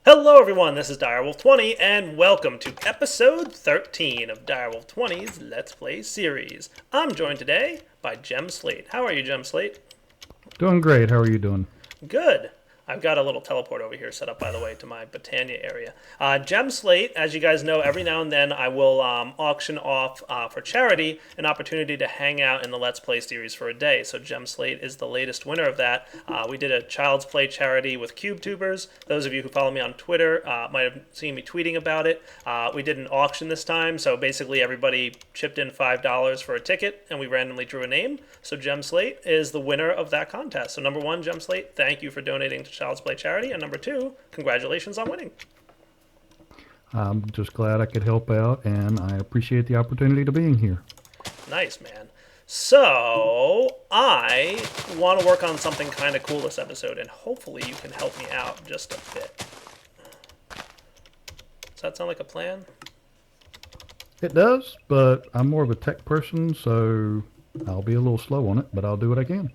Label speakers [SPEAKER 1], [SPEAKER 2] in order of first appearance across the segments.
[SPEAKER 1] Hello everyone, this is Direwolf20 and welcome to episode 13 of Direwolf20's Let's Play series. I'm joined today by Gem Slate. How are you, Gem Slate?
[SPEAKER 2] Doing great. How are you doing?
[SPEAKER 1] Good. I've got a little teleport over here set up, by the way, to my Botania area. Gem Slate, as you guys know, every now and then I will auction off for charity an opportunity to hang out in the Let's Play series for a day. So Gem Slate is the latest winner of that. We did a Child's Play charity with CubeTubers. Those of you who follow me on Twitter might have seen me tweeting about it. We did an auction this time, so basically everybody chipped in $5 for a ticket, and we randomly drew a name. So Gem Slate is the winner of that contest. So number one, Gem Slate, thank you for donating to Child's Play charity, and number two, congratulations on winning.
[SPEAKER 2] I'm just glad I could help out, and I appreciate the opportunity to being here.
[SPEAKER 1] Nice, man. So I want to work on something kind of cool this episode, and hopefully you can help me out just a bit. Does that sound like a plan?
[SPEAKER 2] It does, but I'm more of a tech person, so I'll be a little slow on it, but I'll do what I can.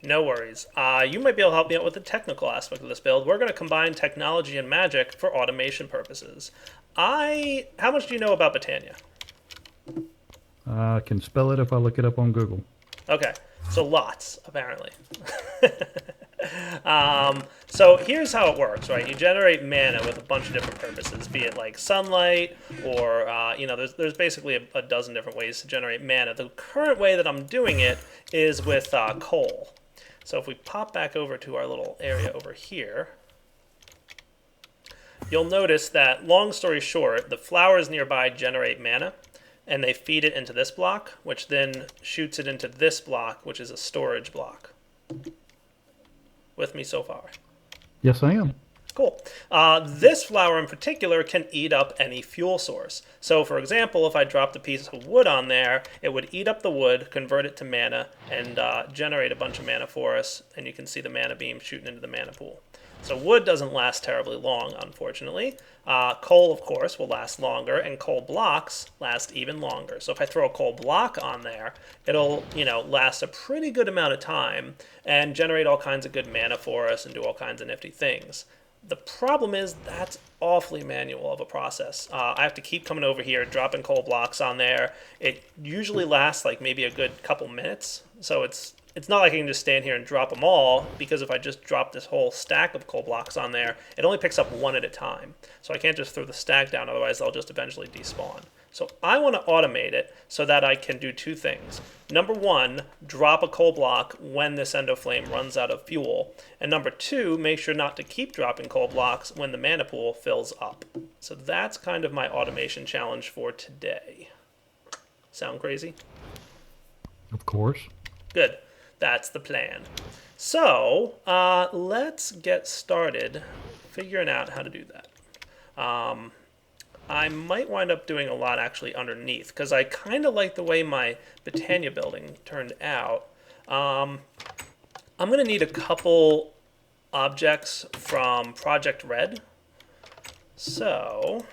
[SPEAKER 1] No worries. You might be able to help me out with the technical aspect of this build. We're going to combine technology and magic for automation purposes. How much do you know about Botania?
[SPEAKER 2] I can spell it if I look it up on Google.
[SPEAKER 1] Okay, so lots, apparently. So here's how it works, right? You generate mana with a bunch of different purposes, be it like sunlight or, there's basically a dozen different ways to generate mana. The current way that I'm doing it is with coal. So if we pop back over to our little area over here, you'll notice that, long story short, the flowers nearby generate mana, and they feed it into this block, which then shoots it into this block, which is a storage block. With me so far?
[SPEAKER 2] Yes, I am.
[SPEAKER 1] Cool. This flower in particular can eat up any fuel source. So for example, if I dropped a piece of wood on there, it would eat up the wood, convert it to mana, and generate a bunch of mana for us, and you can see the mana beam shooting into the mana pool. So wood doesn't last terribly long, unfortunately. Coal, of course, will last longer, and coal blocks last even longer. So if I throw a coal block on there, it'll, last a pretty good amount of time and generate all kinds of good mana for us and do all kinds of nifty things. The problem is that's awfully manual of a process. I have to keep coming over here, dropping coal blocks on there. It usually lasts like maybe a good couple minutes, so it's not like I can just stand here and drop them all, because if I just drop this whole stack of coal blocks on there, it only picks up one at a time. So I can't just throw the stack down, otherwise they'll just eventually despawn. So I want to automate it so that I can do two things. Number one, drop a coal block when this endoflame runs out of fuel. And number two, make sure not to keep dropping coal blocks when the mana pool fills up. So that's kind of my automation challenge for today. Sound crazy?
[SPEAKER 2] Of course.
[SPEAKER 1] Good. That's the plan. So let's get started figuring out how to do that. I might wind up doing a lot actually underneath, because I kind of like the way my Botania building turned out. I'm going to need a couple objects from Project Red. So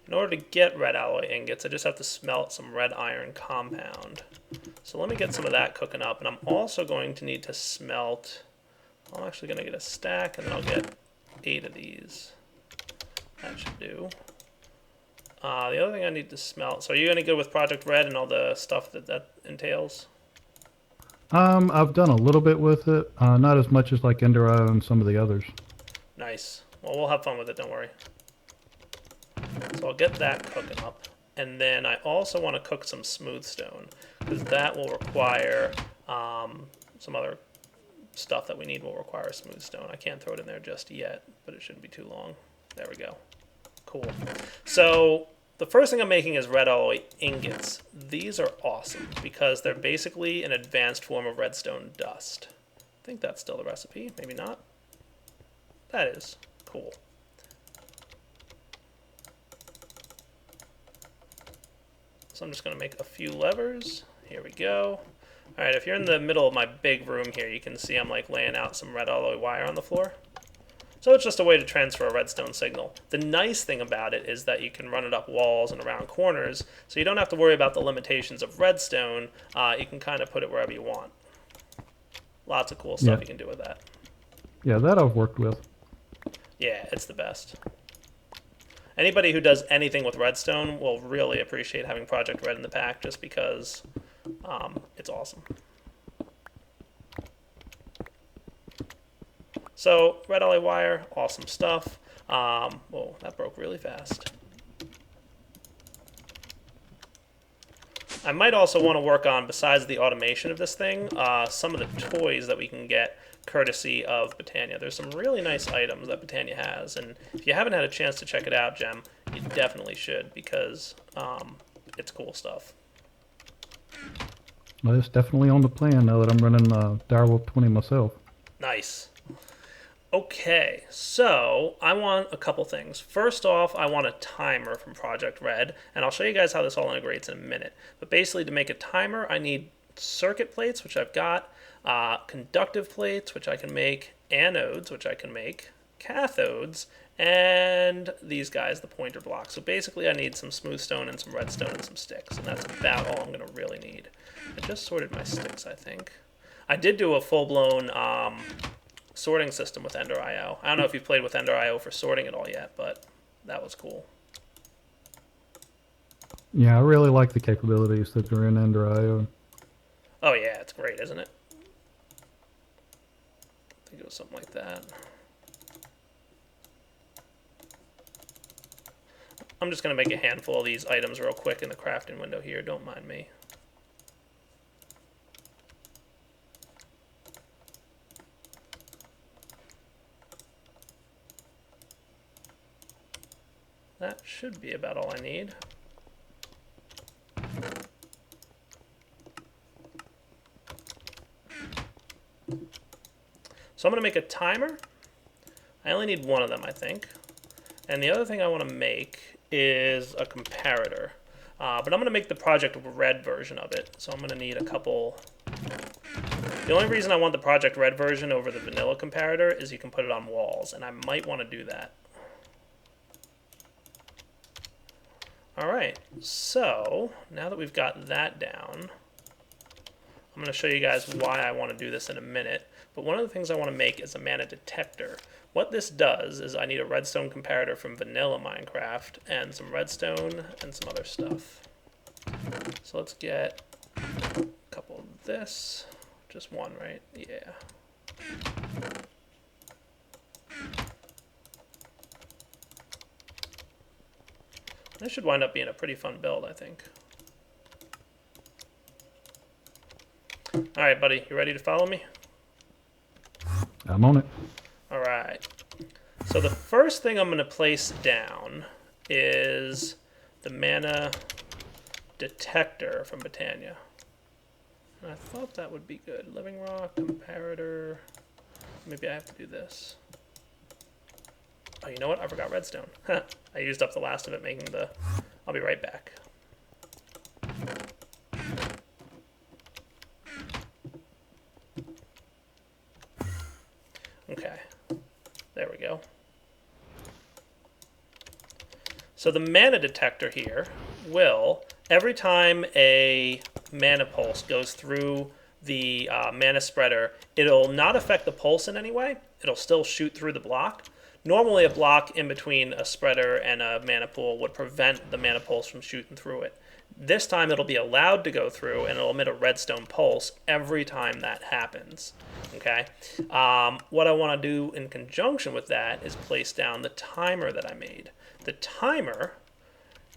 [SPEAKER 1] in order to get red alloy ingots, I just have to smelt some red iron compound. So let me get some of that cooking up, and I'm also going to need to smelt, I'm actually going to get a stack, and then I'll get 8 of these. That should do. The other thing I need to smelt, so are you going to go with Project Red and all the stuff that entails?
[SPEAKER 2] I've done a little bit with it, not as much as like Enduro and some of the others.
[SPEAKER 1] Nice. Well, we'll have fun with it, don't worry. So I'll get that cooking up. And then I also want to cook some smooth stone, because that will require some other stuff that we need will require smooth stone. I can't throw it in there just yet, but it shouldn't be too long. There we go. Cool. So the first thing I'm making is red alloy ingots. These are awesome because they're basically an advanced form of redstone dust. I think that's still the recipe. Maybe not. That is. Cool. So I'm just going to make a few levers. Here we go. All right, if you're in the middle of my big room here, you can see I'm like laying out some red alloy wire on the floor. So it's just a way to transfer a redstone signal. The nice thing about it is that you can run it up walls and around corners, so you don't have to worry about the limitations of redstone. You can kind of put it wherever you want. Lots of cool stuff you can do with that.
[SPEAKER 2] Yeah, that I've worked with.
[SPEAKER 1] Yeah, it's the best. Anybody who does anything with redstone will really appreciate having Project Red in the pack just because it's awesome. So, red LA wire, awesome stuff. Whoa, that broke really fast. I might also want to work on, besides the automation of this thing, some of the toys that we can get courtesy of Botania. There's some really nice items that Botania has, and if you haven't had a chance to check it out, Gem, you definitely should because it's cool stuff.
[SPEAKER 2] Well, it's definitely on the plan now that I'm running Direwolf 20 myself.
[SPEAKER 1] Nice. Okay, so I want a couple things. First off, I want a timer from Project Red, and I'll show you guys how this all integrates in a minute. But basically, to make a timer, I need circuit plates, which I've got, conductive plates, which I can make, anodes, which I can make, cathodes, and these guys, the pointer blocks. So basically, I need some smooth stone and some redstone and some sticks, and that's about all I'm going to really need. I just sorted my sticks, I think. I did do a full-blown sorting system with Ender.io. I don't know if you've played with Ender.io for sorting at all yet, but that was cool.
[SPEAKER 2] Yeah, I really like the capabilities that are in Ender.io.
[SPEAKER 1] Oh yeah, it's great, isn't it? I think it was something like that. I'm just going to make a handful of these items real quick in the crafting window here, don't mind me. That should be about all I need. So I'm going to make a timer. I only need one of them, I think. And the other thing I want to make is a comparator. But I'm going to make the Project Red version of it. So I'm going to need a couple. The only reason I want the Project Red version over the vanilla comparator is you can put it on walls. And I might want to do that. Alright, so now that we've got that down, I'm going to show you guys why I want to do this in a minute. But one of the things I want to make is a mana detector. What this does is I need a redstone comparator from vanilla Minecraft and some redstone and some other stuff. So let's get a couple of this. Just one, right? Yeah. This should wind up being a pretty fun build, I think. Alright, buddy, you ready to follow me?
[SPEAKER 2] I'm on it.
[SPEAKER 1] Alright. So the first thing I'm going to place down is the mana detector from Botania. And I thought that would be good. Living rock, comparator. Maybe I have to do this. Oh, you know what? I forgot redstone. I used up the last of it making the... I'll be right back. Okay. There we go. So the mana detector here will, every time a mana pulse goes through the mana spreader, it'll not affect the pulse in any way. It'll still shoot through the block. Normally, a block in between a spreader and a mana pool would prevent the mana pulse from shooting through it. This time, it'll be allowed to go through, and it'll emit a redstone pulse every time that happens. Okay. What I want to do in conjunction with that is place down the timer that I made. The timer,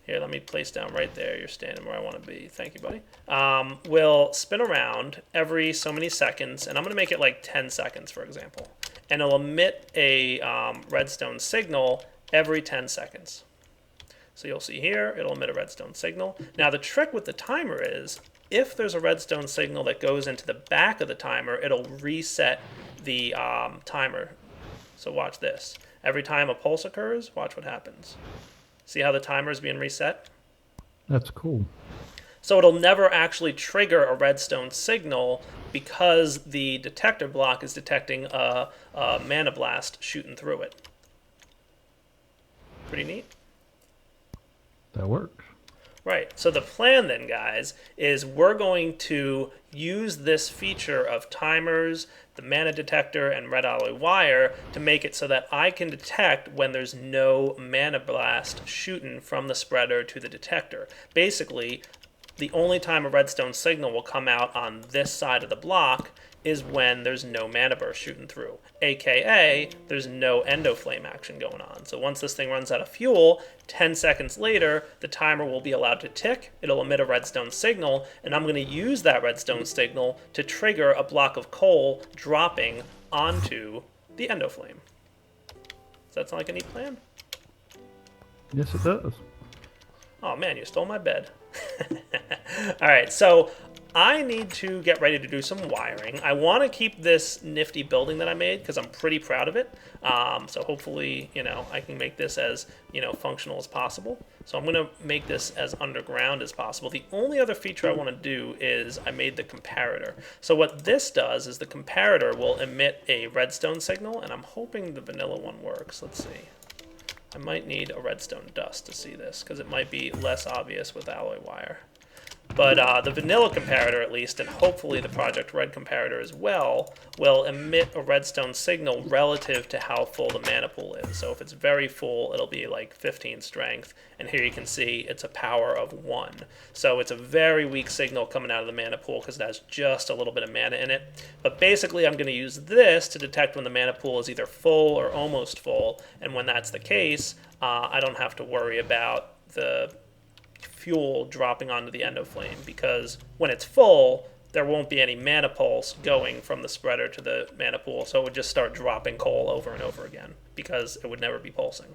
[SPEAKER 1] here, let me place down right there. You're standing where I want to be. Thank you, buddy. Will spin around every so many seconds, and I'm going to make it like 10 seconds, for example. And it'll emit a redstone signal every 10 seconds. So you'll see here, it'll emit a redstone signal. Now the trick with the timer is, if there's a redstone signal that goes into the back of the timer, it'll reset the timer. So watch this. Every time a pulse occurs, watch what happens. See how the timer is being reset?
[SPEAKER 2] That's cool.
[SPEAKER 1] So it'll never actually trigger a redstone signal because the detector block is detecting a mana blast shooting through it. Pretty neat.
[SPEAKER 2] That works.
[SPEAKER 1] Right. So the plan then, guys, is we're going to use this feature of timers, the mana detector, and red alloy wire to make it so that I can detect when there's no mana blast shooting from the spreader to the detector. Basically, the only time a redstone signal will come out on this side of the block is when there's no mana burst shooting through, aka there's no endoflame action going on. So once this thing runs out of fuel, 10 seconds later, the timer will be allowed to tick, it'll emit a redstone signal, and I'm going to use that redstone signal to trigger a block of coal dropping onto the endoflame. Does that sound like a neat plan?
[SPEAKER 2] Yes, it does.
[SPEAKER 1] Oh man, you stole my bed. Alright, so I need to get ready to do some wiring. I want to keep this nifty building that I made because I'm pretty proud of it. So hopefully, I can make this as, functional as possible. So I'm going to make this as underground as possible. The only other feature I want to do is I made the comparator. So what this does is the comparator will emit a redstone signal, and I'm hoping the vanilla one works. Let's see. I might need a redstone dust to see this because it might be less obvious with alloy wire. But the vanilla comparator, at least, and hopefully the Project Red comparator as well, will emit a redstone signal relative to how full the mana pool is. So if it's very full, it'll be like 15 strength, and here you can see it's a power of 1. So it's a very weak signal coming out of the mana pool because it has just a little bit of mana in it. But basically, I'm going to use this to detect when the mana pool is either full or almost full, and when that's the case, I don't have to worry about the fuel dropping onto the endoflame, because when it's full, there won't be any mana pulse going from the spreader to the mana pool, so it would just start dropping coal over and over again because it would never be pulsing.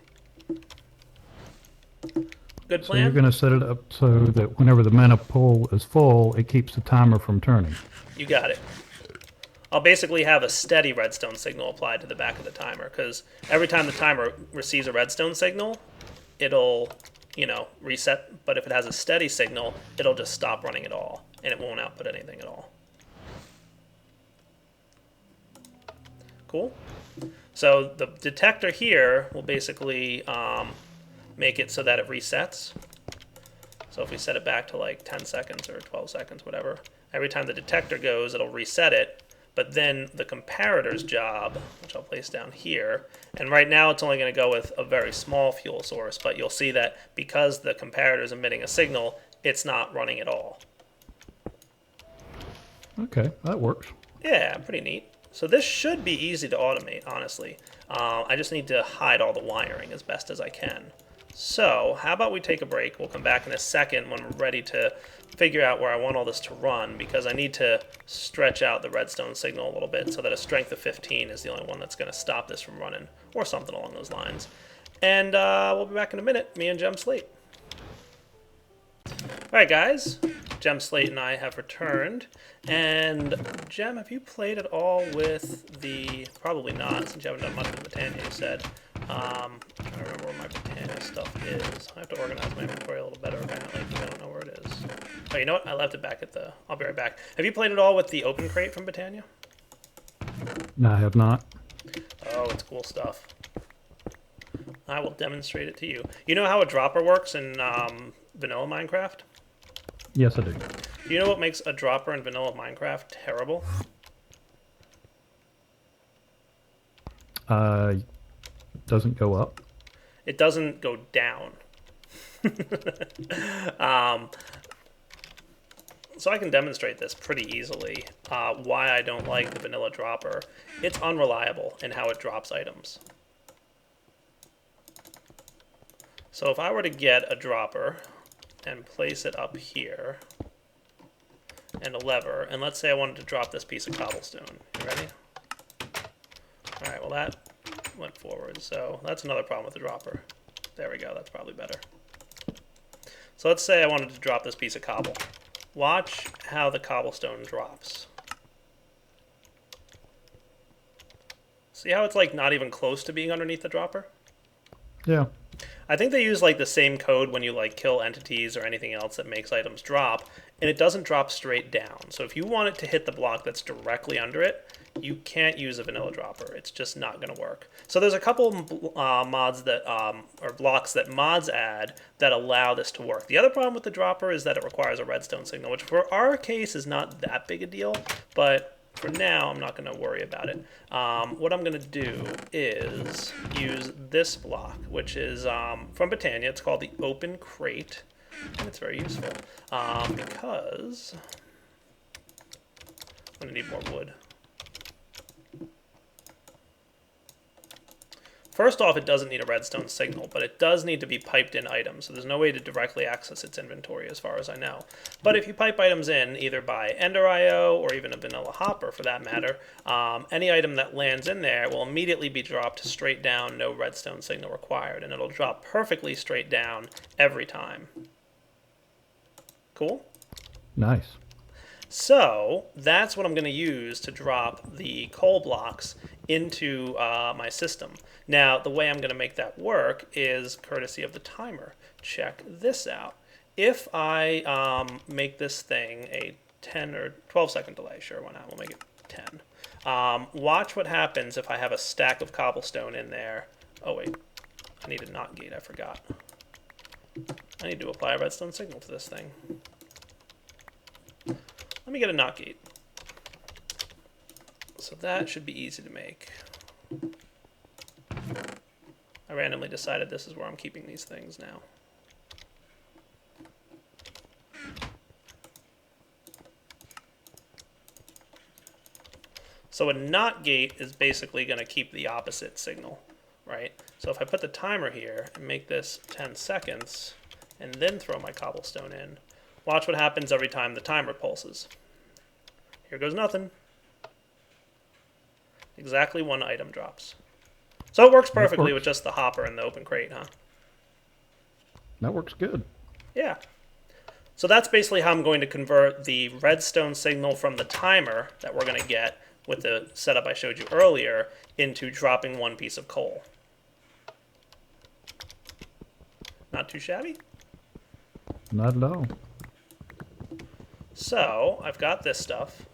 [SPEAKER 1] Good plan?
[SPEAKER 2] So you're going to set it up so that whenever the mana pool is full, it keeps the timer from turning.
[SPEAKER 1] You got it. I'll basically have a steady redstone signal applied to the back of the timer, because every time the timer receives a redstone signal, it'll reset, but if it has a steady signal, it'll just stop running at all, and it won't output anything at all. Cool. So the detector here will basically make it so that it resets. So if we set it back to like 10 seconds or 12 seconds, whatever, every time the detector goes, it'll reset it. But then the comparator's job, which I'll place down here, and right now it's only going to go with a very small fuel source, but you'll see that because the comparator is emitting a signal, it's not running at all.
[SPEAKER 2] Okay, that works.
[SPEAKER 1] Yeah, pretty neat. So this should be easy to automate, honestly. I just need to hide all the wiring as best as I can. So how about we take a break? We'll come back in a second when we're ready to figure out where I want all this to run, because I need to stretch out the redstone signal a little bit so that a strength of 15 is the only one that's going to stop this from running, or something along those lines. And we'll be back in a minute, me and Gem Slate. Alright guys, Gem Slate and I have returned, and Gem, have you played at all with the, probably not, since you haven't done much with Botania, you said. I don't remember where my Botania stuff is. I have to organize my inventory a little better apparently, because I don't know where it is. Oh, you know what? I left it back at the, I'll be right back. Have you played at all with the open crate from Botania?
[SPEAKER 2] No, I have not.
[SPEAKER 1] Oh, it's cool stuff. I will demonstrate it to you. You know how a dropper works in vanilla Minecraft?
[SPEAKER 2] Yes, I do.
[SPEAKER 1] Do you know what makes a dropper in vanilla Minecraft terrible?
[SPEAKER 2] Doesn't go up.
[SPEAKER 1] It doesn't go down. So I can demonstrate this pretty easily, why I don't like the vanilla dropper. It's unreliable in how it drops items. So if I were to get a dropper and place it up here, and a lever, and let's say I wanted to drop this piece of cobblestone. You ready? Alright, well that went forward, so that's another problem with the dropper. There we go, that's probably better. So let's say I wanted to drop this piece of cobble. Watch how the cobblestone drops. See how it's like not even close to being underneath the dropper?
[SPEAKER 2] Yeah.
[SPEAKER 1] I think they use like the same code when you like kill entities or anything else that makes items drop, and it doesn't drop straight down. So if you want it to hit the block that's directly under it, you can't use a vanilla dropper. It's just not going to work. So there's a couple mods that, or blocks that mods add that allow this to work. The other problem with the dropper is that it requires a redstone signal, which for our case is not that big a deal, but for now I'm not going to worry about it. What I'm going to do is use this block, which is from Botania. It's called the open crate, and it's very useful because I'm going to need more wood. First off, it doesn't need a redstone signal, but it does need to be piped in items, so there's no way to directly access its inventory as far as I know. But if you pipe items in, either by Ender IO or even a vanilla hopper for that matter, any item that lands in there will immediately be dropped straight down, no redstone signal required, and it'll drop perfectly straight down every time. Cool?
[SPEAKER 2] Nice.
[SPEAKER 1] So that's what I'm going to use to drop the coal blocks into my system. Now, the way I'm going to make that work is courtesy of the timer. Check this out. If I make this thing a 10 or 12 second delay, sure, why not? We'll make it 10. Watch what happens if I have a stack of cobblestone in there. Oh, wait. I need a NOT gate. I forgot. I need to apply a redstone signal to this thing. Let me get a NOT gate. So that should be easy to make. I randomly decided this is where I'm keeping these things now. So a NOT gate is basically going to keep the opposite signal, right? So if I put the timer here and make this 10 seconds, and then throw my cobblestone in, watch what happens every time the timer pulses. Here goes nothing. Exactly one item drops. So it works perfectly with just the hopper and the open crate, huh?
[SPEAKER 2] That works good.
[SPEAKER 1] Yeah. So that's basically how I'm going to convert the redstone signal from the timer that we're going to get with the setup I showed you earlier into dropping one piece of coal. Not too shabby?
[SPEAKER 2] Not at all.
[SPEAKER 1] So I've got this stuff.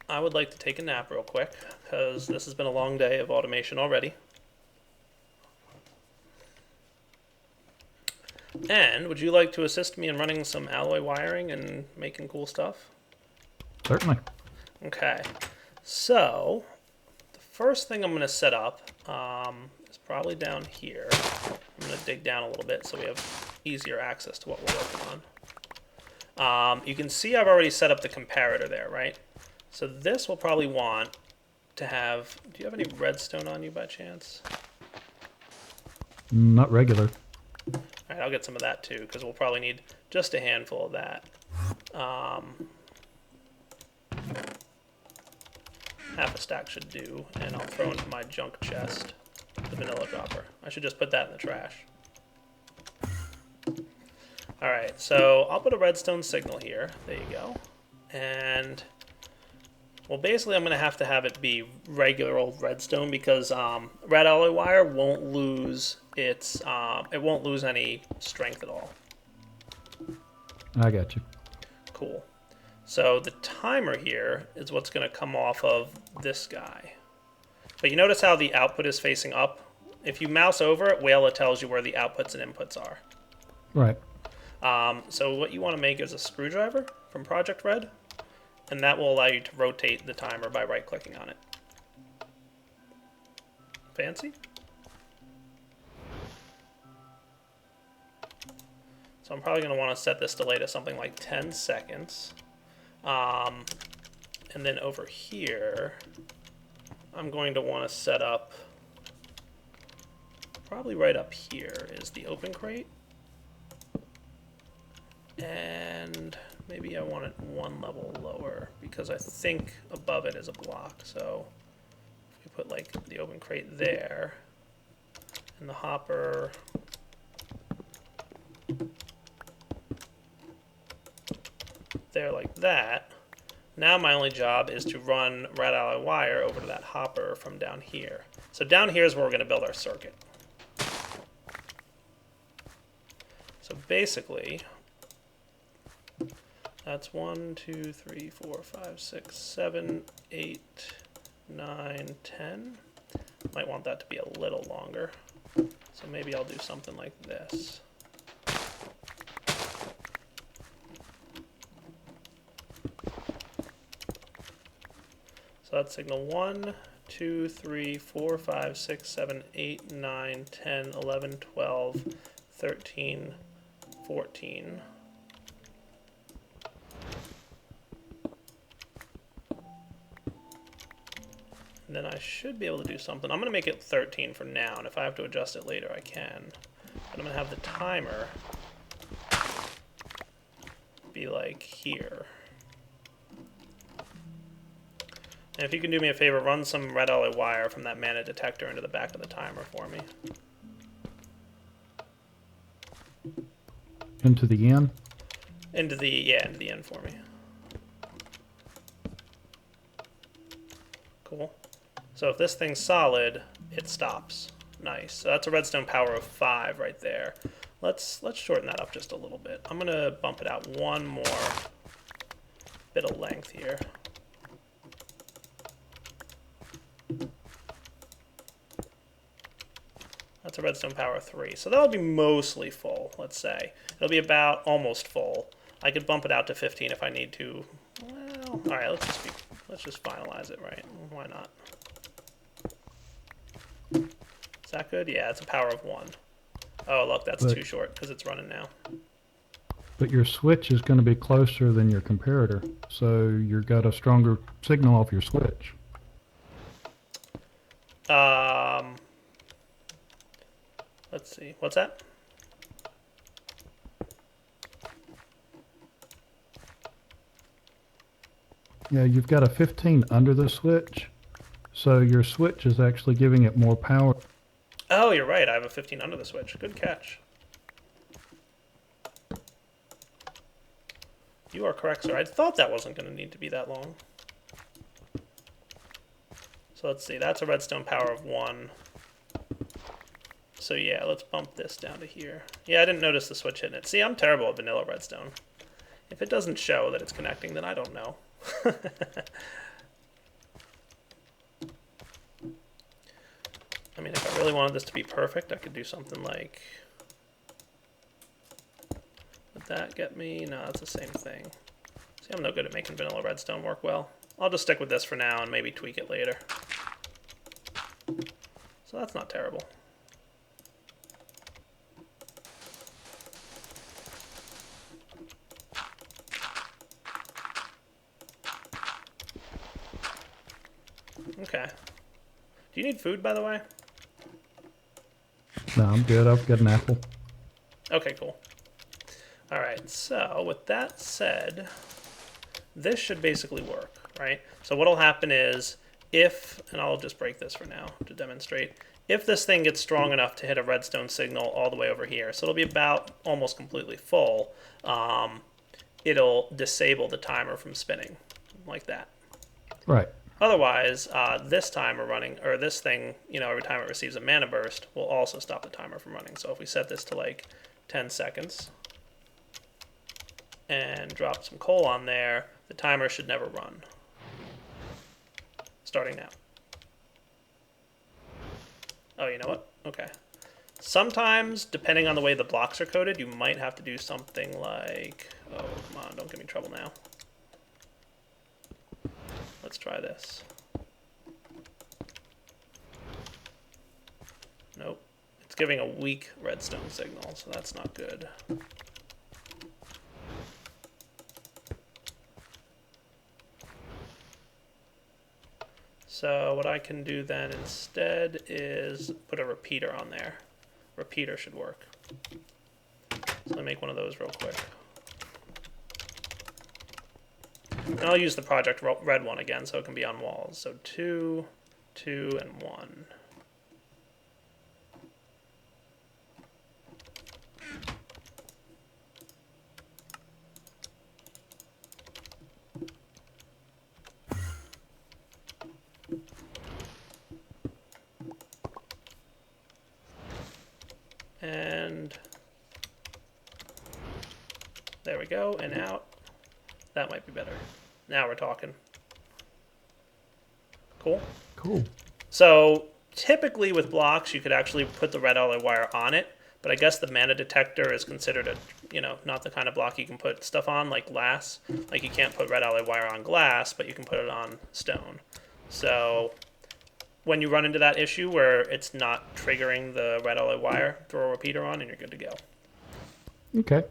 [SPEAKER 1] I would like to take a nap real quick because this has been a long day of automation already. And would you like to assist me in running some alloy wiring and making cool stuff?
[SPEAKER 2] Certainly.
[SPEAKER 1] Okay. So the first thing I'm going to set up is probably down here. I'm going to dig down a little bit so we have easier access to what we're working on. You can see I've already set up the comparator there, right? So this will probably want to have... Do you have any redstone on you by chance?
[SPEAKER 2] Not regular.
[SPEAKER 1] All right, I'll get some of that too, because we'll probably need just a handful of that. Half a stack should do, and I'll throw into my junk chest the vanilla dropper. I should just put that in the trash. Alright, so I'll put a redstone signal here. There you go. And, well, basically I'm going to have it be regular old redstone because red alloy wire won't lose its, it won't lose any strength at all.
[SPEAKER 2] I got you.
[SPEAKER 1] Cool. So the timer here is what's going to come off of this guy. But you notice how the output is facing up? If you mouse over it, Whale, it tells you where the outputs and inputs are.
[SPEAKER 2] Right.
[SPEAKER 1] So what you want to make is a screwdriver from Project Red, and that will allow you to rotate the timer by right-clicking on it. Fancy? So I'm probably going to want to set this delay to something like 10 seconds. And then over here, I'm going to want to set up, probably right up here is the open crate. And maybe I want it one level lower because I think above it is a block. So if we put like the open crate there and the hopper there like that, now my only job is to run red alloy wire over to that hopper from down here. So down here is where we're going to build our circuit. So basically, that's 1, 2, 3, 4, 5, 6, 7, 8, 9, 10. Might want that to be a little longer. So maybe I'll do something like this. So that's signal 1, 2, 3, 4, 5, 6, 7, 8, 9, 10, 11, 12, 13, 14. And then I should be able to do something. I'm going to make it 13 for now, and if I have to adjust it later, I can. But I'm going to have the timer be like here. And if you can do me a favor, run some red alloy wire from that mana detector into the back of the timer for me.
[SPEAKER 2] Into the end?
[SPEAKER 1] Into the end for me. Cool. So if this thing's solid, it stops. Nice. So that's a redstone power of 5 right there. Let's shorten that up just a little bit. I'm gonna bump it out one more bit of length here. That's a redstone power of 3. So that'll be mostly full, let's say. It'll be about almost full. I could bump it out to 15 if I need to. Well, all right, let's just finalize it, right? Why not? Is that good? Yeah, it's a power of 1. Oh, look, that's too short because it's running now.
[SPEAKER 2] But your switch is going to be closer than your comparator, so you've got a stronger signal off your switch.
[SPEAKER 1] Let's see. What's that?
[SPEAKER 2] Yeah, you've got a 15 under the switch, so your switch is actually giving it more power.
[SPEAKER 1] Oh, you're right. I have a 15 under the switch. Good catch. You are correct, sir. I thought that wasn't going to need to be that long. So let's see. That's a redstone power of 1. So yeah, let's bump this down to here. Yeah, I didn't notice the switch hitting it. See, I'm terrible at vanilla redstone. If it doesn't show that it's connecting, then I don't know. I mean, if I really wanted this to be perfect, I could do something like... Would that get me? No, it's the same thing. See, I'm no good at making vanilla redstone work well. I'll just stick with this for now and maybe tweak it later. So that's not terrible. Okay. Do you need food, by the way?
[SPEAKER 2] No, I'm good. I've got an apple.
[SPEAKER 1] Okay, cool. All right, so with that said, this should basically work, right? So what'll happen is if, and I'll just break this for now to demonstrate, if this thing gets strong enough to hit a redstone signal all the way over here, so it'll be about almost completely full, it'll disable the timer from spinning, like that.
[SPEAKER 2] Right.
[SPEAKER 1] Otherwise, this timer running, or this thing, you know, every time it receives a mana burst, will also stop the timer from running. So if we set this to like 10 seconds and drop some coal on there, the timer should never run. Starting now. Oh, you know what? Okay. Sometimes, depending on the way the blocks are coded, you might have to do something like... Oh, come on, don't give me trouble now. Let's try this. Nope. It's giving a weak redstone signal, so that's not good. So what I can do then instead is put a repeater on there. Repeater should work. So let me make one of those real quick. And I'll use the Project Red one again so it can be on walls. So 2, 2, and 1. And there we go, and out. That might be better. Now we're talking. Cool.
[SPEAKER 2] Cool.
[SPEAKER 1] So typically with blocks, you could actually put the red alloy wire on it, but I guess the mana detector is considered not the kind of block you can put stuff on like glass. Like you can't put red alloy wire on glass, but you can put it on stone. So when you run into that issue where it's not triggering the red alloy wire, throw a repeater on and you're good to go.
[SPEAKER 2] Okay.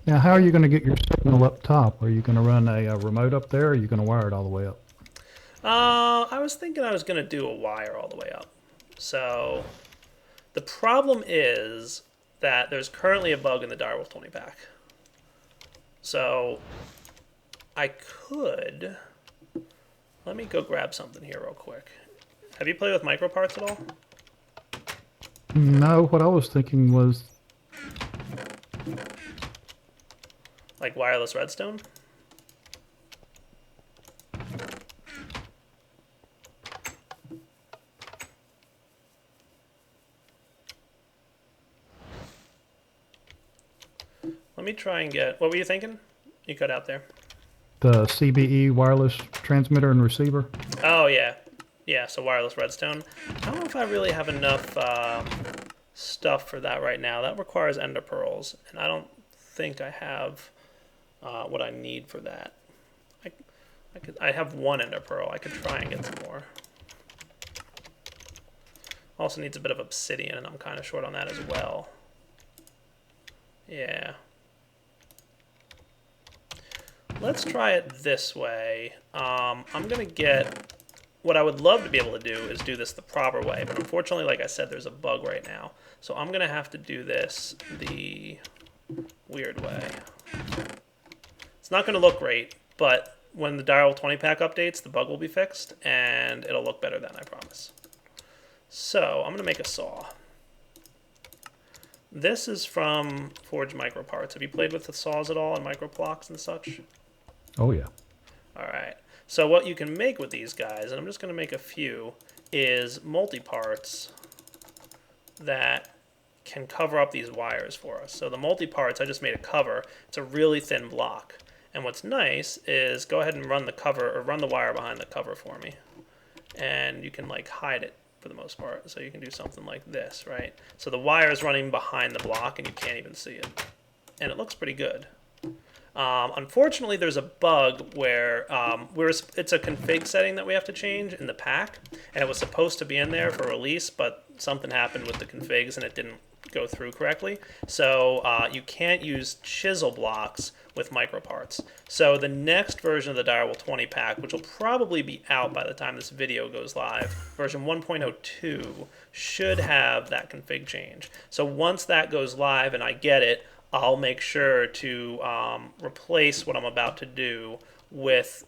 [SPEAKER 2] Now, how are you going to get your signal up top? Are you going to run a remote up there, or are you going to wire it all the way up?
[SPEAKER 1] I was thinking I was going to do a wire all the way up. So the problem is that there's currently a bug in the Direwolf 20 pack. So I could... Let me go grab something here real quick. Have you played with microparts at all?
[SPEAKER 2] No, what I was thinking was,
[SPEAKER 1] Like wireless redstone? Let me try and get... What were you thinking? You cut out there.
[SPEAKER 2] the CBE wireless transmitter and receiver.
[SPEAKER 1] Oh, yeah. Yeah, so wireless redstone. I don't know if I really have enough stuff for that right now. That requires ender pearls, and I don't think I have what I need for that. I have one ender pearl. I could try and get some more. Also needs a bit of obsidian, and I'm kind of short on that as well. Yeah. Let's try it this way. I'm going to get... What I would love to be able to do is do this the proper way, but unfortunately, like I said, there's a bug right now. So I'm going to have to do this the weird way. It's not going to look great, but when the Direwolf 20 pack updates, the bug will be fixed, and it'll look better then, I promise. So I'm going to make a saw. This is from Forge Micro Parts. Have you played with the saws at all and micro blocks and such?
[SPEAKER 2] Oh yeah.
[SPEAKER 1] All right. So what you can make with these guys, and I'm just going to make a few, is multi-parts that can cover up these wires for us. So the multi-parts, I just made a cover. It's a really thin block. And what's nice is go ahead and run the cover, or run the wire behind the cover for me. And you can like hide it for the most part. So you can do something like this, right? So the wire is running behind the block and you can't even see it. And it looks pretty good. Unfortunately, there's a bug where it's a config setting that we have to change in the pack, and it was supposed to be in there for release, but something happened with the configs and it didn't go through correctly. So you can't use chisel blocks with microparts. So the next version of the Direwolf 20 pack, which will probably be out by the time this video goes live, version 1.02, should have that config change. So once that goes live and I get it, I'll make sure to replace what I'm about to do with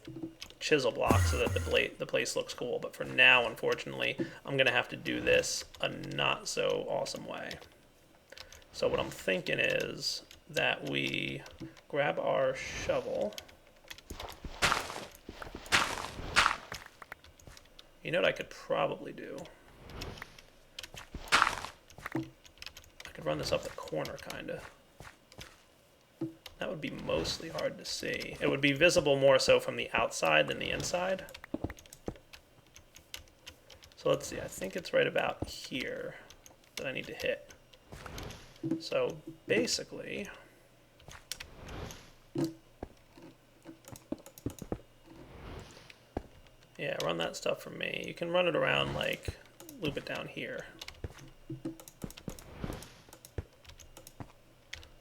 [SPEAKER 1] chisel blocks so that the place looks cool. But for now, unfortunately, I'm going to have to do this a not so awesome way. So what I'm thinking is that we grab our shovel. You know what I could probably do? I could run this up the corner, kind of. That would be mostly hard to see. It would be visible more so from the outside than the inside. So let's see, I think it's right about here that I need to hit. So basically, yeah, run that stuff for me. You can run it around, like, loop it down here.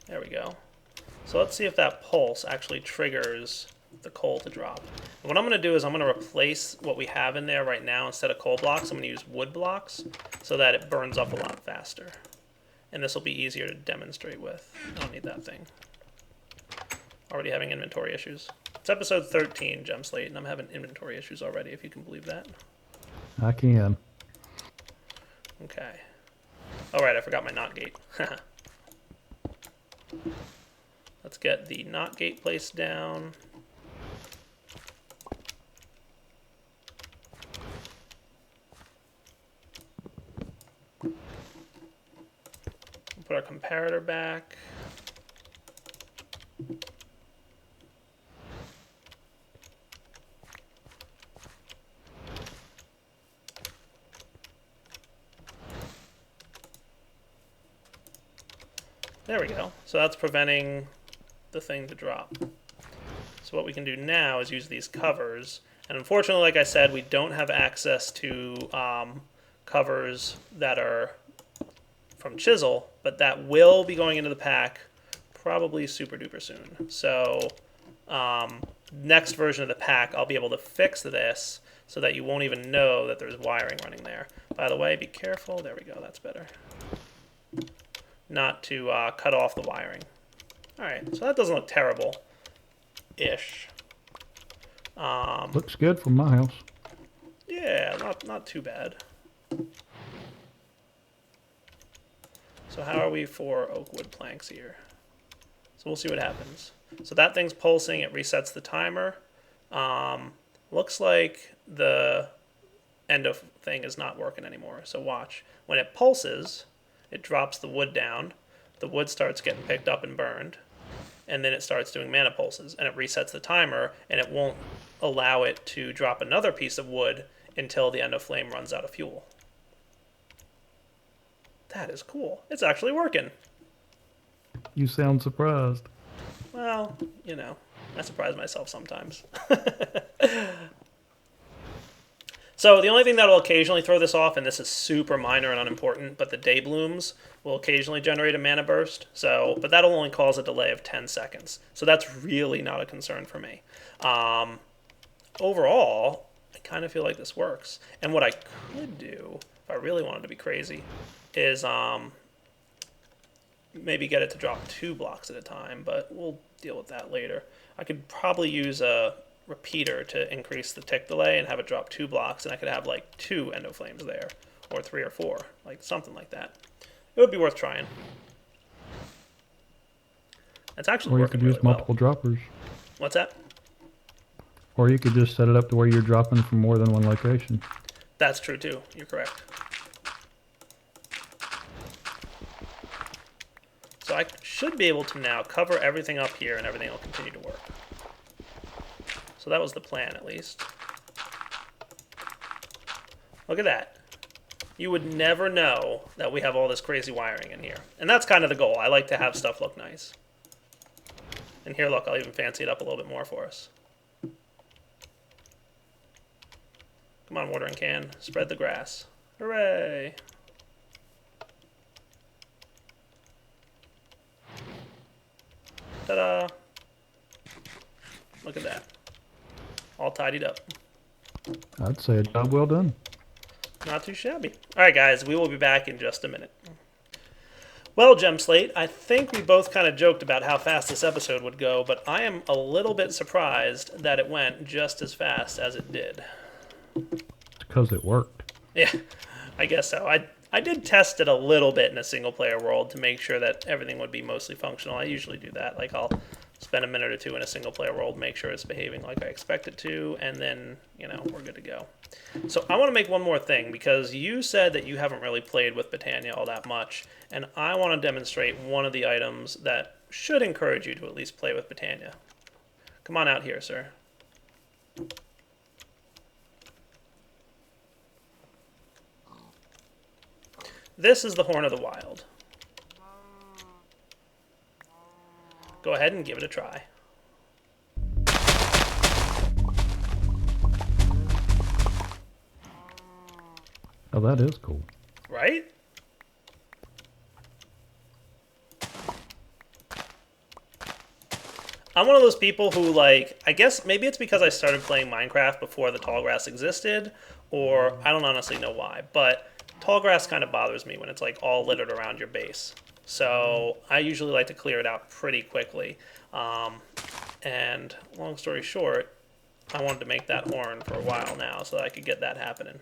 [SPEAKER 1] There we go. So let's see if that pulse actually triggers the coal to drop. And what I'm going to do is I'm going to replace what we have in there right now. Instead of coal blocks, I'm going to use wood blocks so that it burns up a lot faster. And this will be easier to demonstrate with. I don't need that thing. Already having inventory issues. It's episode 13, Gem Slate, and I'm having inventory issues already, if you can believe that.
[SPEAKER 2] I can.
[SPEAKER 1] Okay. Oh, right, I forgot my NOT gate. Let's get the NOT gate placed down. Put our comparator back. There we go. So that's preventing the thing to drop. So what we can do now is use these covers. And unfortunately, like I said, we don't have access to covers that are from Chisel, but that will be going into the pack probably super duper soon. So next version of the pack, I'll be able to fix this so that you won't even know that there's wiring running there. By the way, be careful. There we go. That's better. Not to cut off the wiring. All right, so that doesn't look terrible-ish.
[SPEAKER 2] Looks good from my house.
[SPEAKER 1] Yeah, not too bad. So how are we for oak wood planks here? So we'll see what happens. So that thing's pulsing. It resets the timer. Looks like the endo thing is not working anymore. So watch. When it pulses, it drops the wood down. The wood starts getting picked up and burned. And then it starts doing mana pulses. And it resets the timer. And it won't allow it to drop another piece of wood until the endo flame runs out of fuel. That is cool. It's actually working.
[SPEAKER 2] You sound surprised.
[SPEAKER 1] Well, you know, I surprise myself sometimes. So the only thing that will occasionally throw this off, and this is super minor and unimportant, but the day blooms will occasionally generate a mana burst. But that'll only cause a delay of 10 seconds. So that's really not a concern for me. Overall, I kind of feel like this works. And what I could do, if I really wanted to be crazy, is maybe get it to drop 2 blocks at a time, but we'll deal with that later. I could probably use a repeater to increase the tick delay and have it drop 2 blocks, and I could have like 2 endo flames there, or 3 or 4, like something like that. It would be worth trying. It's actually
[SPEAKER 2] Or you
[SPEAKER 1] working
[SPEAKER 2] could use
[SPEAKER 1] really well.
[SPEAKER 2] multiple droppers.
[SPEAKER 1] What's that?
[SPEAKER 2] Or you could just set it up to where you're dropping from more than one location.
[SPEAKER 1] That's true too. You're correct. So I should be able to now cover everything up here and everything will continue to work. So that was the plan, at least. Look at that. You would never know that we have all this crazy wiring in here. And that's kind of the goal. I like to have stuff look nice. And here, look, I'll even fancy it up a little bit more for us. Come on, watering can. Spread the grass. Hooray! Ta-da! Look at that. All tidied up.
[SPEAKER 2] I'd say a job well done.
[SPEAKER 1] Not too shabby. Alright guys, we will be back in just a minute. Well, Gem Slate, I think we both kind of joked about how fast this episode would go, but I am a little bit surprised that it went just as fast as it did.
[SPEAKER 2] It's because it worked.
[SPEAKER 1] Yeah, I guess so. I did test it a little bit in a single-player world to make sure that everything would be mostly functional. I usually do that. Like, I'll spend a minute or two in a single-player world, make sure it's behaving like I expect it to, and then, you know, we're good to go. So I want to make one more thing, because you said that you haven't really played with Botania all that much, and I want to demonstrate one of the items that should encourage you to at least play with Botania. Come on out here, sir. This is the Horn of the Wild. Go ahead and give it a try.
[SPEAKER 2] Oh, that is cool.
[SPEAKER 1] Right? I'm one of those people who, like, I guess maybe it's because I started playing Minecraft before the tall grass existed, or I don't honestly know why, but tall grass kind of bothers me when it's like all littered around your base. So I usually like to clear it out pretty quickly. And long story short, I wanted to make that horn for a while now so that I could get that happening.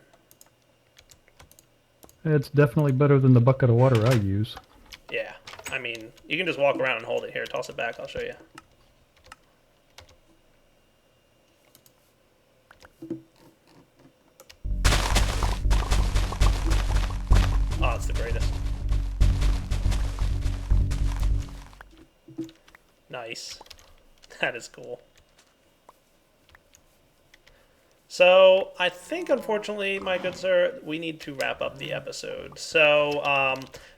[SPEAKER 2] It's definitely better than the bucket of water I use.
[SPEAKER 1] Yeah, I mean, you can just walk around and hold it. Here, toss it back, I'll show you. Oh, it's the greatest. Nice. That is cool. So, I think, unfortunately, my good sir, we need to wrap up the episode. So,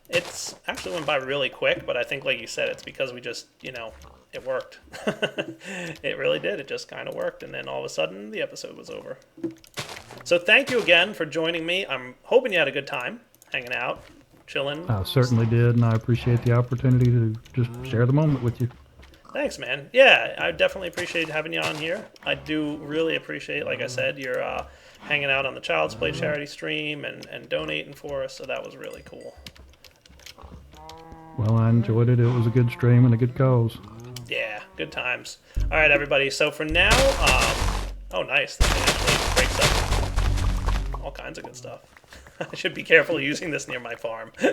[SPEAKER 1] It's actually went by really quick, but I think, like you said, it's because we just, it worked. It really did. It just kind of worked, and then all of a sudden, the episode was over. So thank you again for joining me. I'm hoping you had a good time hanging out, chilling.
[SPEAKER 2] I certainly did, and I appreciate the opportunity to just share the moment with you.
[SPEAKER 1] Thanks, man. Yeah, I definitely appreciate having you on here. I do really appreciate, like I said, your hanging out on the Child's Play charity stream and donating for us, so that was really cool.
[SPEAKER 2] Well, I enjoyed it. It was a good stream and a good cause.
[SPEAKER 1] Yeah, good times. All right, everybody. So for now, oh, nice. This thing actually breaks up all kinds of good stuff. I should be careful using this near my farm. All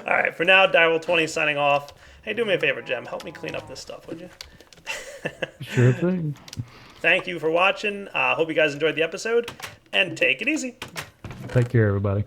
[SPEAKER 1] right, for now, Direwolf20 signing off. Hey, do me a favor, Jem. Help me clean up this stuff, would you?
[SPEAKER 2] Sure thing.
[SPEAKER 1] Thank you for watching. Hope you guys enjoyed the episode, and take it easy.
[SPEAKER 2] Take care, everybody.